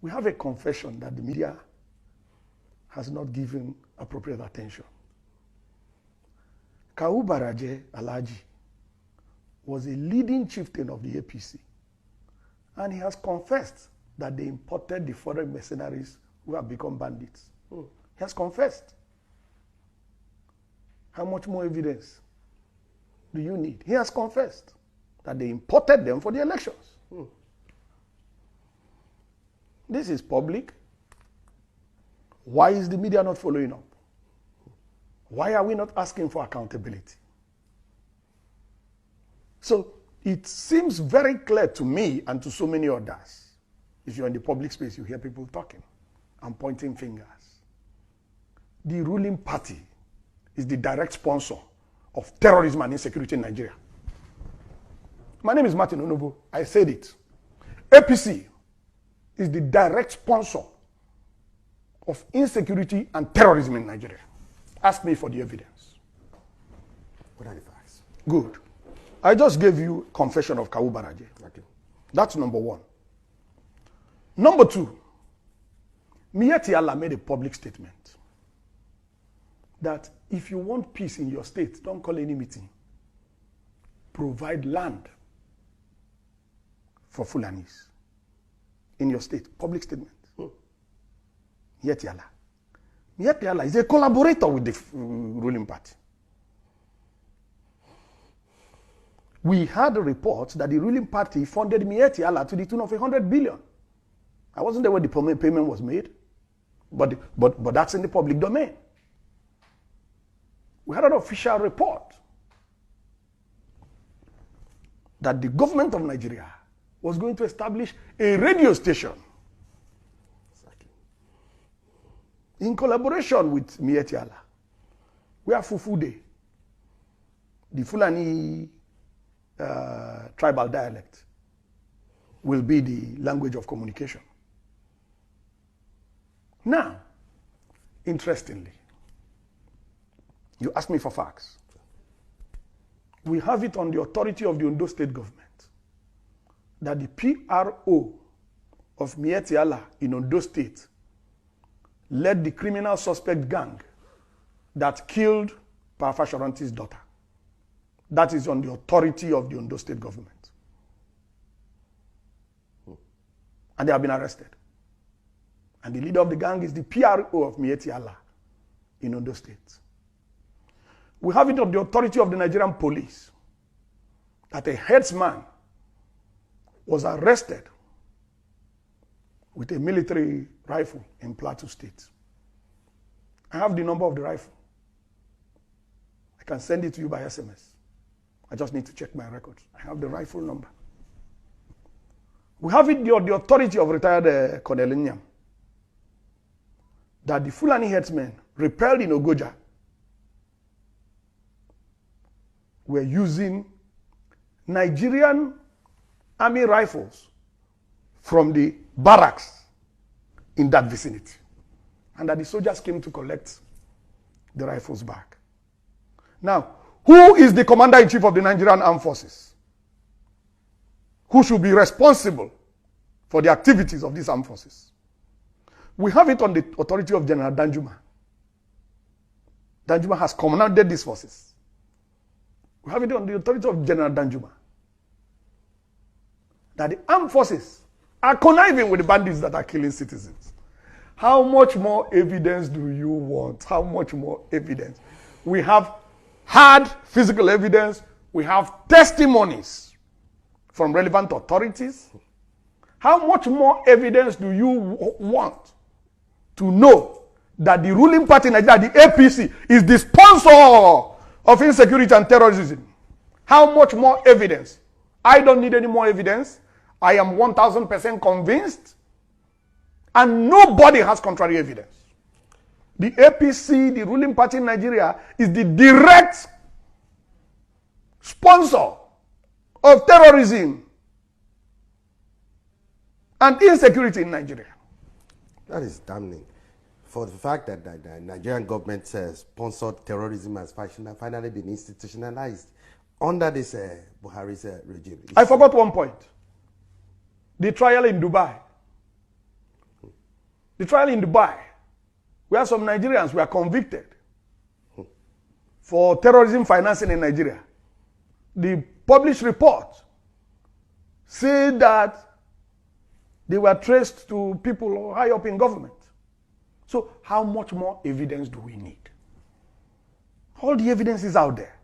We have a confession that the media has not given appropriate attention. Kawu Baraje Alhaji was a leading chieftain of the APC, and he has confessed that they imported the foreign mercenaries who have become bandits. He has confessed. How much more evidence do you need? He has confessed that they imported them for the elections. This is public. Why is the media not following up? Why are we not asking for accountability? So it seems very clear to me and to so many others. If you're in the public space, you hear people talking and pointing fingers. The ruling party is the direct sponsor of terrorism and insecurity in Nigeria. My name is Martin Onobo. I said it. APC is the direct sponsor of insecurity and terrorism in Nigeria. Ask me for the evidence. What are the facts? Good. I just gave you confession of Kawu Baraje. Okay. That's number one. Number two, Miyetti Allah made a public statement that if you want peace in your state, don't call any meeting. Provide land for Fulanis in your state. Public statement. Miyetti Allah. Miyetti Allah is a collaborator with the ruling party. We had a report that the ruling party funded Miyetti Allah to the tune of 100 billion. I wasn't there when the payment was made, but that's in the public domain. We had an official report that the government of Nigeria was going to establish a radio station in collaboration with Miyetti Allah, where Fufude, the Fulani tribal dialect, will be the language of communication. Now, interestingly, you asked me for facts. We have it on the authority of the Ondo State government that the PRO of Miyetti Allah in Ondo State led the criminal suspect gang that killed Parafashoranti's daughter. That is on the authority of the Ondo State government. And they have been arrested. And the leader of the gang is the PRO of Miyetti Allah in Ondo State. We have it on the authority of the Nigerian police that a headsman was arrested with a military rifle in Plateau State. I have the number of the rifle. I can send it to you by SMS. I just need to check my records. I have the rifle number. We have it on the authority of retired Colonel Inyam that the Fulani headsmen repelled in Ogoja were using Nigerian army rifles from the barracks in that vicinity, and that the soldiers came to collect the rifles back. Now, who is the commander-in-chief of the Nigerian Armed Forces? Who should be responsible for the activities of these armed forces? We have it on the authority of General Danjuma. Danjuma has commanded these forces. We have it on the authority of General Danjuma that the armed forces are conniving with the bandits that are killing citizens. How much more evidence do you want? How much more evidence? We have hard physical evidence. We have testimonies from relevant authorities. How much more evidence do you want to know that the ruling party in Nigeria, the APC, is the sponsor of insecurity and terrorism? How much more evidence? I don't need any more evidence. I am 1000% convinced, and nobody has contrary evidence. The APC, the ruling party in Nigeria, is the direct sponsor of terrorism and insecurity in Nigeria. That is damning. For the fact that the Nigerian government sponsored terrorism has finally been institutionalized under this Buhari's regime. I forgot one point. The trial in Dubai. The trial in Dubai, where some Nigerians were convicted for terrorism financing in Nigeria. The published report said that they were traced to people high up in government. So how much more evidence do we need? All the evidence is out there.